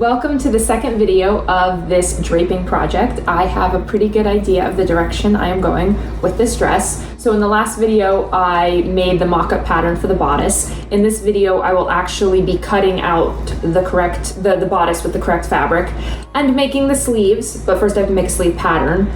Welcome to the second video of this draping project. I have a pretty good idea of the direction I am going with this dress. So in the last video, I made the mock-up pattern for the bodice. In this video, I will actually be cutting out the bodice with the correct fabric and making the sleeves, but first I have to make a sleeve pattern.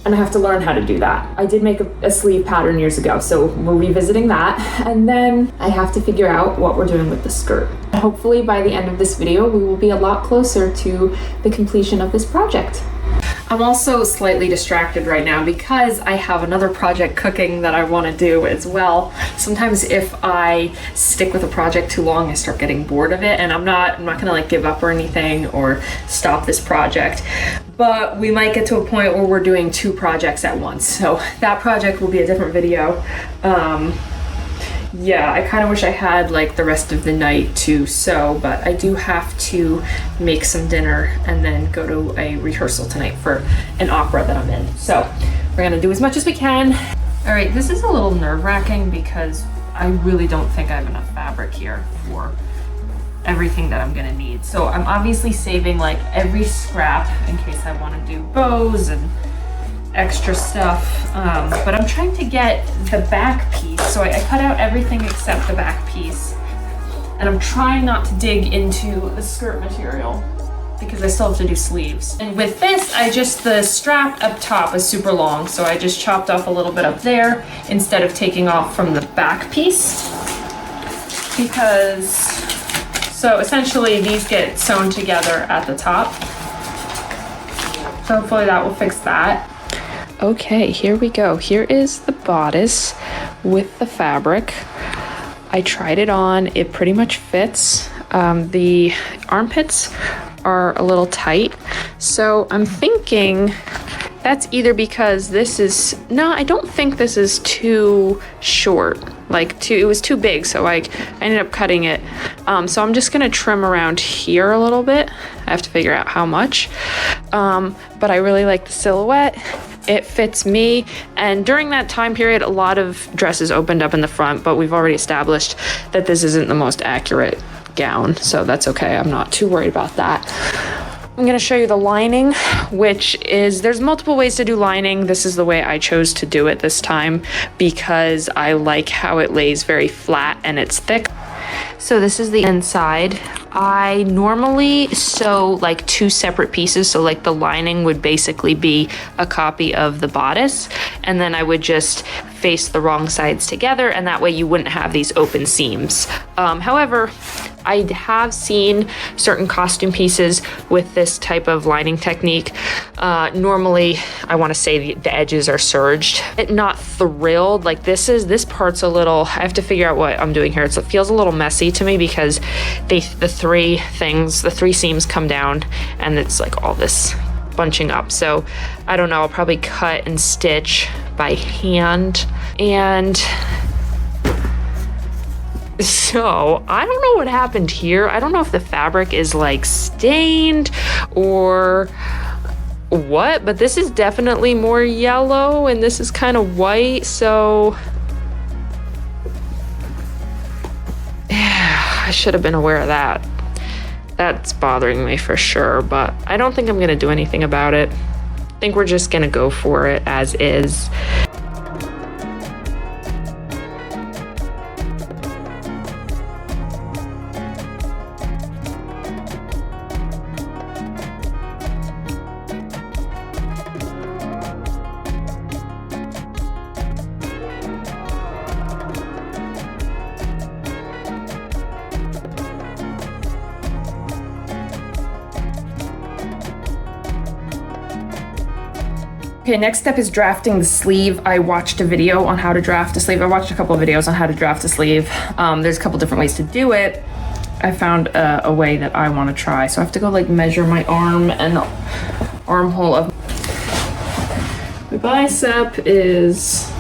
And I have to learn how to do that. I did make a sleeve pattern years ago, so we're revisiting that. And then I have to figure out what we're doing with the skirt. Hopefully by the end of this video, we will be a lot closer to the completion of this project. I'm also slightly distracted right now because I have another project cooking that I want to do as well. Sometimes if I stick with a project too long, I start getting bored of it, and I'm not gonna like give up or anything or stop this project. But we might get to a point where we're doing two projects at once. So that project will be a different video. Yeah, I kind of wish I had like the rest of the night to sew, but I do have to make some dinner and then go to a rehearsal tonight for an opera that I'm in. So we're gonna do as much as we can. All right, this is a little nerve-wracking because I really don't think I have enough fabric here for everything that I'm gonna need. So I'm obviously saving like every scrap in case I wanna do bows and extra stuff, but I'm trying to get the back piece, so I cut out everything except the back piece, and I'm trying not to dig into the skirt material because I still have to do sleeves. And with this, the strap up top is super long, so I just chopped off a little bit up there instead of taking off from the back piece, so essentially these get sewn together at the top. So hopefully that will fix that. Okay, here we go. Here is the bodice with the fabric. I tried it on. It pretty much fits. The armpits are a little tight. So I'm thinking that's either because I don't think this is too short. It was too big, so I ended up cutting it. So I'm just gonna trim around here a little bit. I have to figure out how much. But I really like the silhouette. It fits me, and during that time period, a lot of dresses opened up in the front, but we've already established that this isn't the most accurate gown, so that's okay. I'm not too worried about that. I'm gonna show you the lining, there's multiple ways to do lining. This is the way I chose to do it this time because I like how it lays very flat and it's thick. So this is the inside. I normally sew like two separate pieces, so like the lining would basically be a copy of the bodice, and then I would just face the wrong sides together, and that way you wouldn't have these open seams. However, I have seen certain costume pieces with this type of lining technique. Normally, I want to say the edges are serged. Not thrilled, like this part's a little, I have to figure out what I'm doing here. It feels a little messy to me because the three seams come down and it's like all this bunching up. So I don't know, I'll probably cut and stitch by hand. And so I don't know what happened here. I don't know if the fabric is like stained or what, but this is definitely more yellow and this is kind of white. So I should have been aware of that. That's bothering me for sure, but I don't think I'm gonna do anything about it. I think we're just gonna go for it as is. Okay, next step is drafting the sleeve. I watched a video on how to draft a sleeve. I watched a couple of videos on how to draft a sleeve. There's a couple different ways to do it. I found a way that I want to try. So I have to go like measure my arm and armhole of my bicep is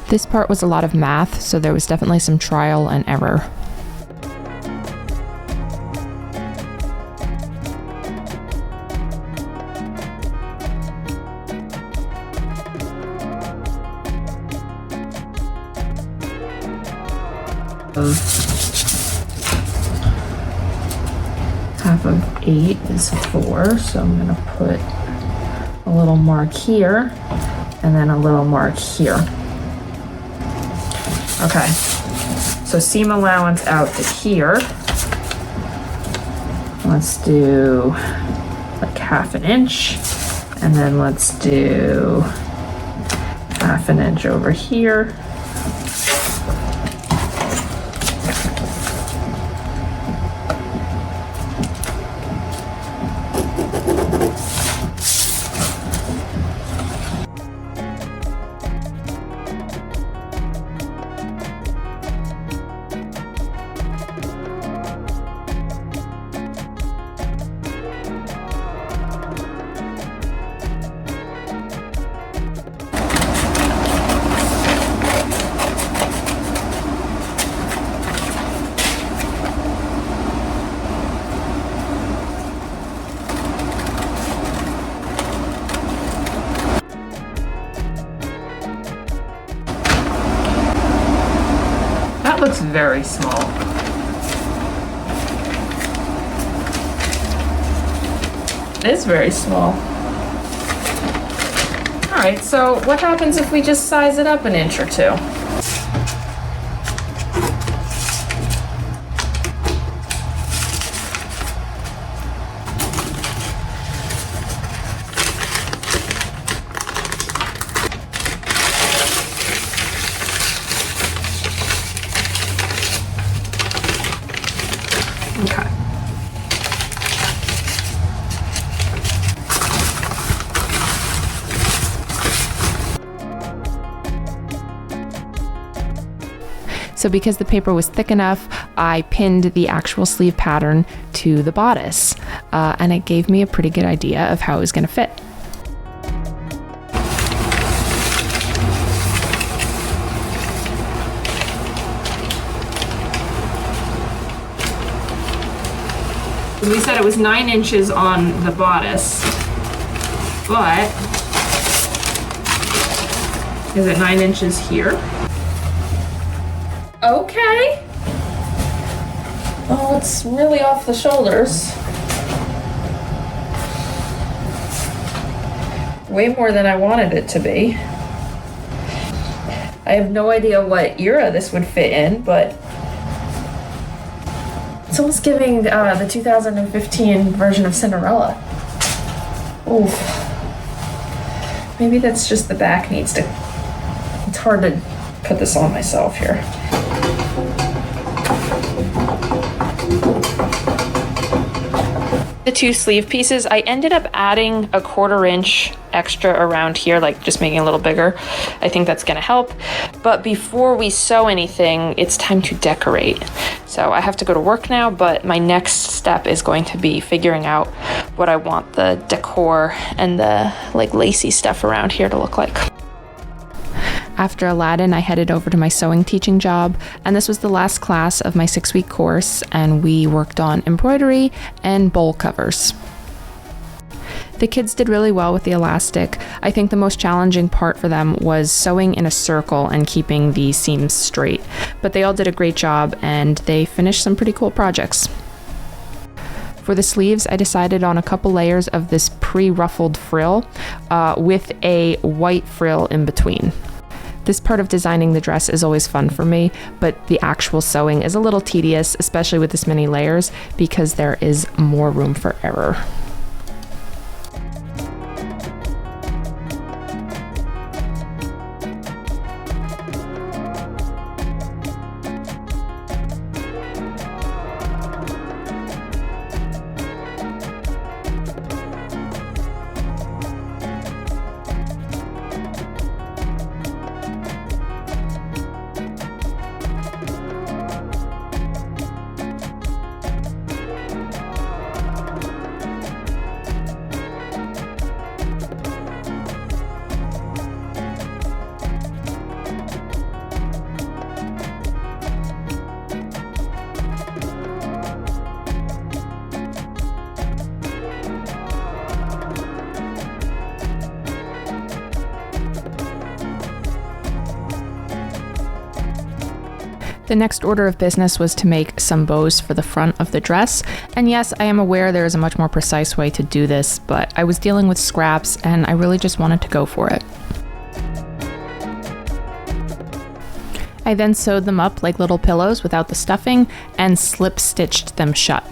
This part was a lot of math, so there was definitely some trial and error. Half of 8 is 4, so I'm going to put a little mark here and then a little mark here. Okay, so seam allowance out to here. Let's do like 1/2 inch, and then let's do 1/2 inch over here. That looks very small. It is very small. All right, so what happens if we just size it up an inch or two? Okay. So because the paper was thick enough, I pinned the actual sleeve pattern to the bodice, and it gave me a pretty good idea of how it was going to fit. We said it was 9 inches on the bodice, but is it 9 inches here? Okay. Oh, it's really off the shoulders. Way more than I wanted it to be. I have no idea what era this would fit in, but it's almost giving the 2015 version of Cinderella. Oof. Maybe that's just the back needs to... It's hard to put this on myself here. The 2 sleeve pieces, I ended up adding a 1/4 inch extra around here, like just making it a little bigger. I think that's gonna help. But before we sew anything, it's time to decorate. So I have to go to work now, but my next step is going to be figuring out what I want the decor and the like lacy stuff around here to look like. After Aladdin, I headed over to my sewing teaching job, and this was the last class of my 6-week course, and we worked on embroidery and bowl covers. The kids did really well with the elastic. I think the most challenging part for them was sewing in a circle and keeping the seams straight, but they all did a great job, and they finished some pretty cool projects. For the sleeves, I decided on a couple layers of this pre-ruffled frill with a white frill in between. This part of designing the dress is always fun for me, but the actual sewing is a little tedious, especially with this many layers, because there is more room for error. The next order of business was to make some bows for the front of the dress. And yes, I am aware there is a much more precise way to do this, but I was dealing with scraps and I really just wanted to go for it. I then sewed them up like little pillows without the stuffing and slip stitched them shut.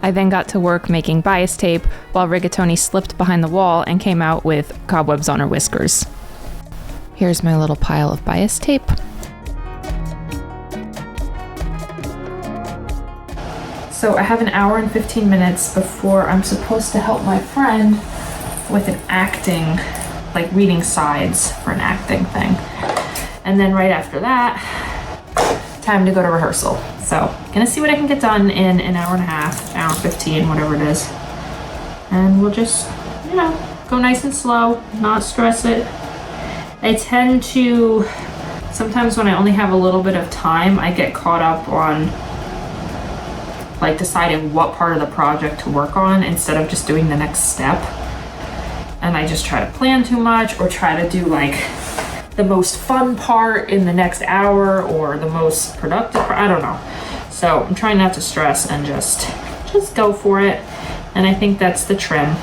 I then got to work making bias tape while Rigatoni slipped behind the wall and came out with cobwebs on her whiskers. Here's my little pile of bias tape. So I have an hour and 15 minutes before I'm supposed to help my friend with an acting, like reading sides for an acting thing. And then right after that, time to go to rehearsal. So gonna see what I can get done in an hour and a half, hour 15, whatever it is. And we'll just, you know, go nice and slow, not stress it. I tend to, sometimes when I only have a little bit of time, I get caught up on like deciding what part of the project to work on instead of just doing the next step. And I just try to plan too much or try to do like the most fun part in the next hour or the most productive part, I don't know. So I'm trying not to stress and just go for it. And I think that's the trim.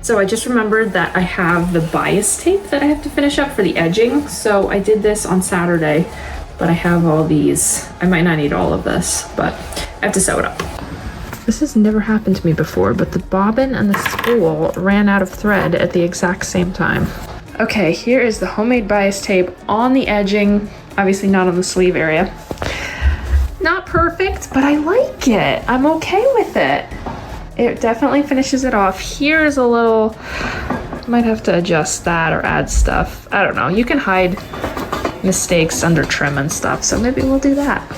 So I just remembered that I have the bias tape that I have to finish up for the edging. So I did this on Saturday, but I have all these. I might not need all of this, but I have to sew it up. This has never happened to me before, but the bobbin and the spool ran out of thread at the exact same time. Okay, here is the homemade bias tape on the edging, obviously not on the sleeve area. Not perfect, but I like it. I'm okay with it. It definitely finishes it off. Here's a little, might have to adjust that or add stuff. I don't know, you can hide mistakes under trim and stuff, so maybe we'll do that.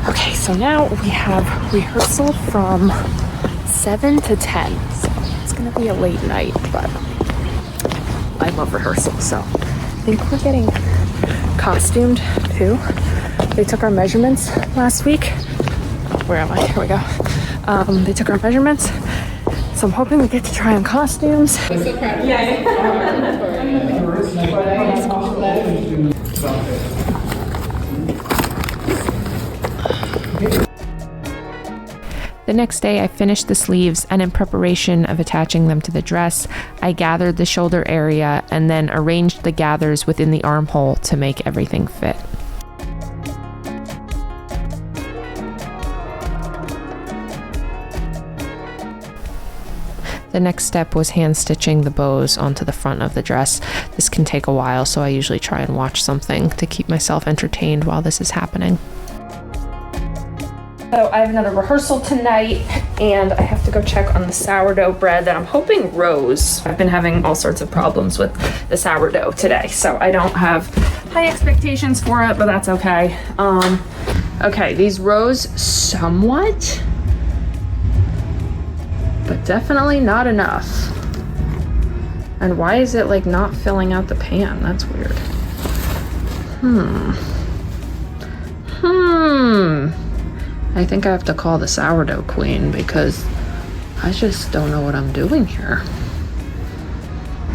Okay, so now we have rehearsal from 7 to 10. So it's gonna be a late night, but I love rehearsal, so I think we're getting costumed too. They took our measurements last week. Where am I? Here we go. They took our measurements, so I'm hoping we get to try on costumes. The next day, I finished the sleeves, and in preparation of attaching them to the dress, I gathered the shoulder area and then arranged the gathers within the armhole to make everything fit. The next step was hand stitching the bows onto the front of the dress. This can take a while, so I usually try and watch something to keep myself entertained while this is happening. So I have another rehearsal tonight, and I have to go check on the sourdough bread that I'm hoping rose. I've been having all sorts of problems with the sourdough today, so I don't have high expectations for it, but that's okay. Okay, these rose somewhat, but definitely not enough. And why is it like not filling out the pan? That's weird. I think I have to call the sourdough queen because I just don't know what I'm doing here.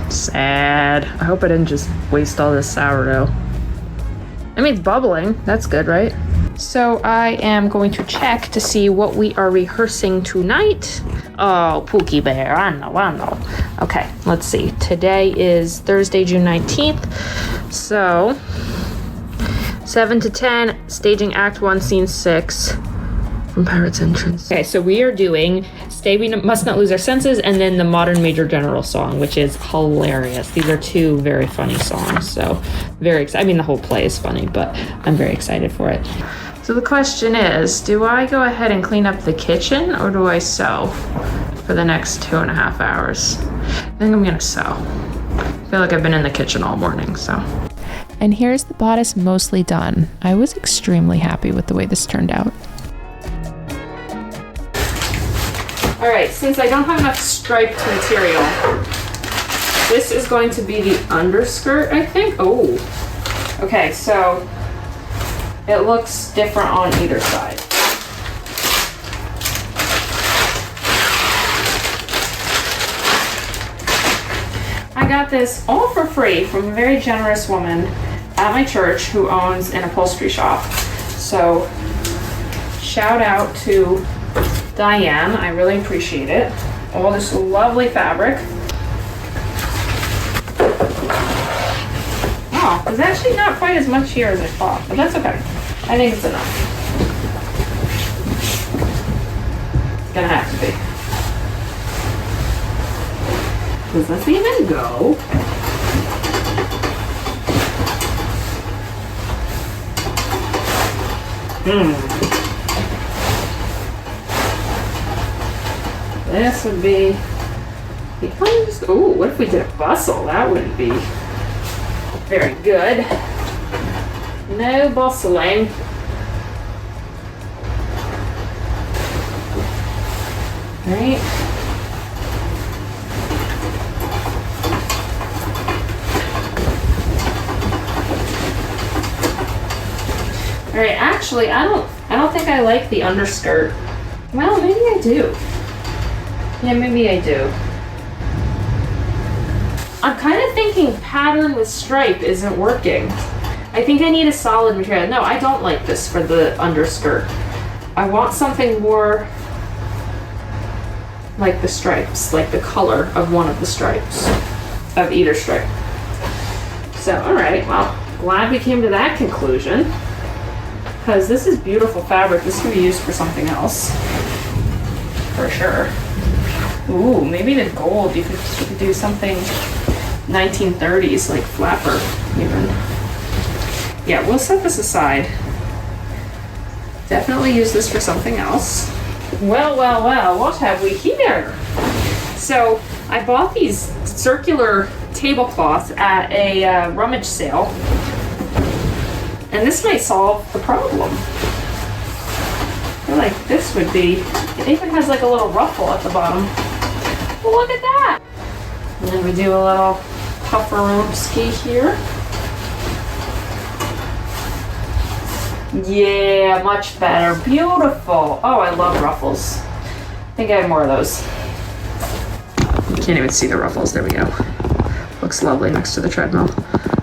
Sad. I hope I didn't just waste all this sourdough. I mean, it's bubbling. That's good, right? So I am going to check to see what we are rehearsing tonight. Oh, Pookie Bear, I know. Okay, let's see. Today is Thursday, June 19th. So 7 to 10, staging Act 1, Scene 6. From Pirate's Entrance. Okay, so we are doing Stay We Must Not Lose Our Senses and then the Modern Major General song, which is hilarious. These are two very funny songs, so very excited. I mean, the whole play is funny, but I'm very excited for it. So the question is, do I go ahead and clean up the kitchen or do I sew for the next 2.5 hours? I think I'm gonna sew. I feel like I've been in the kitchen all morning, so. And here's the bodice mostly done. I was extremely happy with the way this turned out. All right, since I don't have enough striped material, this is going to be the underskirt, I think. Oh, okay, so it looks different on either side. I got this all for free from a very generous woman at my church who owns an upholstery shop. So shout out to Diane, I really appreciate it. All this lovely fabric. Oh, there's actually not quite as much here as I thought, but that's okay. I think it's enough. It's gonna have to be. Does this even go? This would be the just, oh, what if we did a bustle? That wouldn't be very good. No bustling. Right? All right, actually, I don't think I like the underskirt. Well, maybe I do. Yeah, maybe I do. I'm kind of thinking pattern with stripe isn't working. I think I need a solid material. No, I don't like this for the underskirt. I want something more like the stripes, like the color of one of the stripes, of either stripe. So, all right, well, glad we came to that conclusion. Because this is beautiful fabric. This can be used for something else. For sure. Ooh, maybe the gold. You could do something 1930s, like flapper, even. Yeah, we'll set this aside. Definitely use this for something else. Well, well, well, what have we here? So, I bought these circular tablecloths at a rummage sale. And this might solve the problem. I feel like this would be, it even has like a little ruffle at the bottom. Well, look at that. And then we do a little pufferoomski here. Yeah, much better. Beautiful. Oh, I love ruffles. I think I have more of those. You can't even see the ruffles. There we go. Looks lovely next to the treadmill.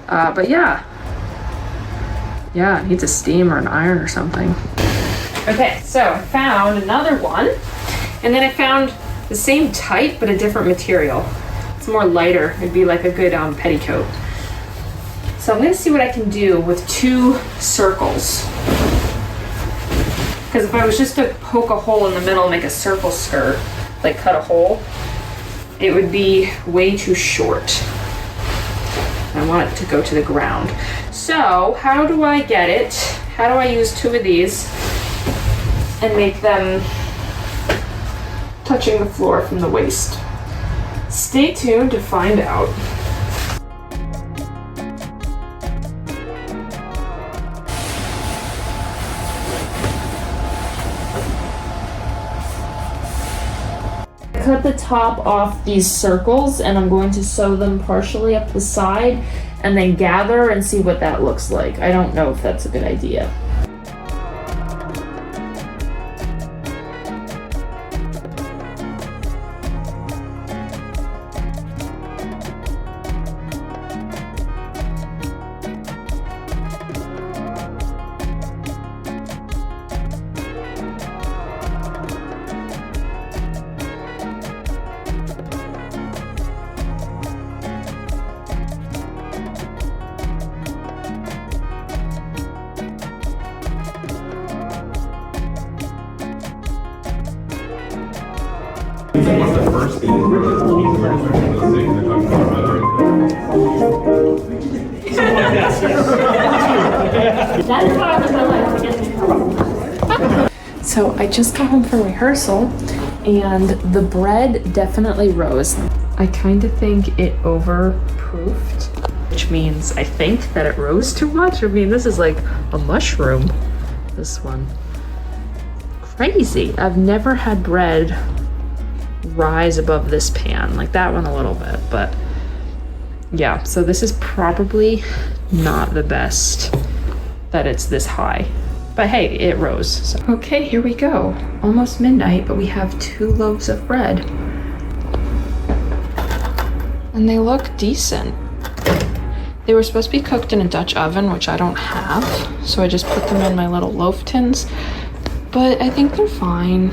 But yeah. Yeah, it needs a steam or an iron or something. Okay, so I found another one. And then I found the same type, but a different material. It's more lighter. It'd be like a good petticoat. So I'm gonna see what I can do with two circles. Because if I was just to poke a hole in the middle and make a circle skirt, like cut a hole, it would be way too short. I want it to go to the ground. So how do I get it? How do I use two of these and make them touching the floor from the waist? Stay tuned to find out. Cut the top off these circles and I'm going to sew them partially up the side and then gather and see what that looks like. I don't know if that's a good idea. One of the first things So I just got home from rehearsal and the bread definitely rose. I kind of think it overproofed. which means I think that it rose too much. I mean, this is like a mushroom, this one. Crazy. I've never had bread rise above this pan, like that one a little bit, but yeah, so this is probably not the best that it's this high. But hey, it rose. So. Okay, here we go. Almost midnight, but we have 2 loaves of bread. And they look decent. They were supposed to be cooked in a Dutch oven, which I don't have. So I just put them in my little loaf tins. But I think they're fine.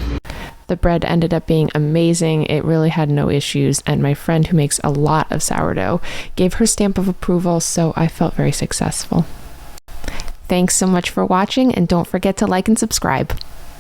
The bread ended up being amazing. It really had no issues. And my friend who makes a lot of sourdough gave her stamp of approval. So I felt very successful. Thanks so much for watching, and don't forget to like and subscribe.